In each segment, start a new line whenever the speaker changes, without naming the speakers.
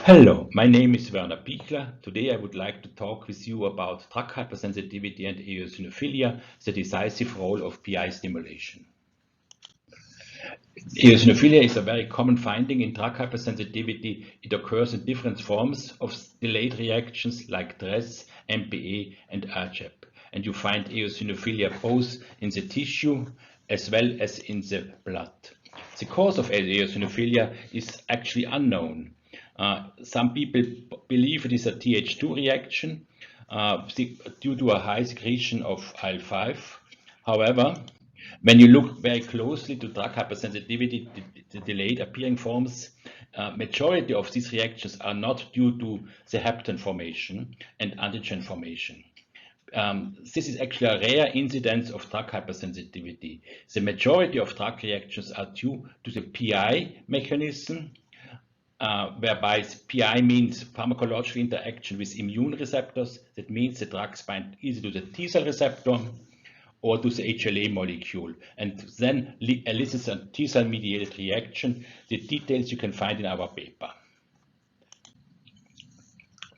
Hello, my name is Werner Pichler. Today I would like to talk with you about drug hypersensitivity and eosinophilia, the decisive role of PI stimulation. Eosinophilia is a very common finding in drug hypersensitivity. It occurs in different forms of delayed reactions like DRESS, MPA, and RGEP. And you find eosinophilia both in the tissue as well as in the blood. The cause of eosinophilia is actually unknown. Some people believe it is a Th2 reaction due to a high secretion of IL-5. However, when you look very closely to drug hypersensitivity, the delayed appearing forms, majority of these reactions are not due to the hapten formation and antigen formation. This is actually a rare incidence of drug hypersensitivity. The majority of drug reactions are due to the PI mechanism, whereby PI means pharmacological interaction with immune receptors. That means the drugs bind either to the T cell receptor or to the HLA molecule, and then elicits a T cell mediated reaction. The details you can find in our paper.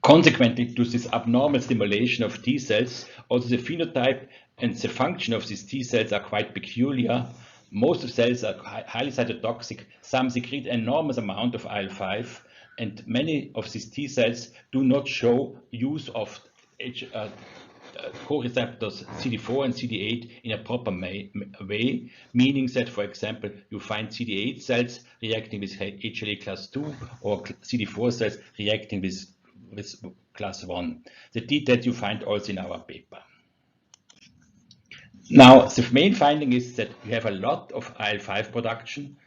Consequently to this abnormal stimulation of T cells, also the phenotype and the function of these T cells are quite peculiar. Most of cells are highly cytotoxic. Some secrete enormous amount of IL-5, and many of these T cells do not show use of co-receptors CD4 and CD8 in a proper way, meaning that, for example, you find CD8 cells reacting with HLA class 2 or CD4 cells reacting with class 1. The details you find also in our paper. Now, the main finding is that you have a lot of IL-5 production.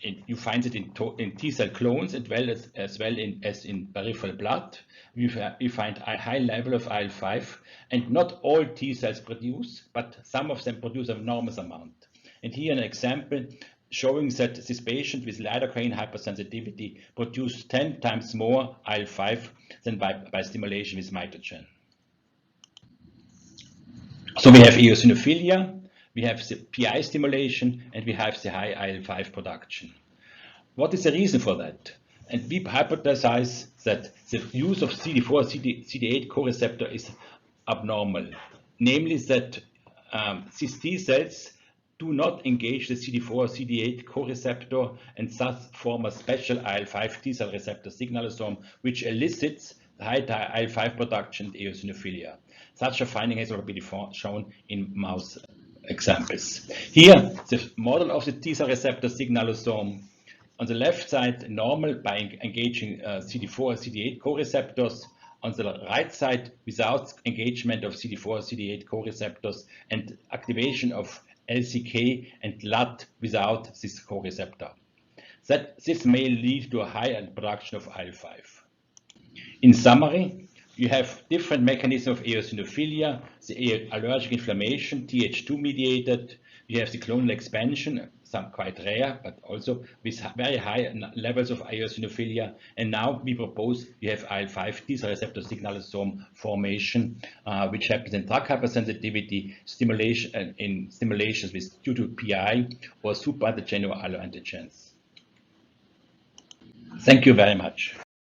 You find it in T cell clones as well as in peripheral blood. You find a high level of IL-5, and not all T cells produce, but some of them produce an enormous amount. And here an example showing that this patient with lidocaine hypersensitivity produced 10 times more IL-5 than by stimulation with mitogen. So we have eosinophilia, we have the PI stimulation, and we have the high IL-5 production. What is the reason for that? And we hypothesize that the use of CD4, CD8 co-receptor is abnormal. Namely that these T cells do not engage the CD4, CD8 co-receptor and thus form a special IL-5 T cell receptor signalosome, which elicits high IL-5 production and eosinophilia. Such a finding has already been shown in mouse examples. Here, the model of the T cell receptor signalosome. On the left side, normal by engaging CD4 and CD8 co-receptors. On the right side, without engagement of CD4 and CD8 co-receptors and activation of LCK and LUT without this co-receptor. This may lead to a high production of IL-5. In summary, you have different mechanisms of eosinophilia, the allergic inflammation, Th2 mediated. You have the clonal expansion, some quite rare, but also with very high levels of eosinophilia. And now we propose you have IL-5 T cell receptor signalosome formation, which happens in drug hypersensitivity, stimulation in stimulations with due to PI or superantigen or alloantigens. Thank you very much.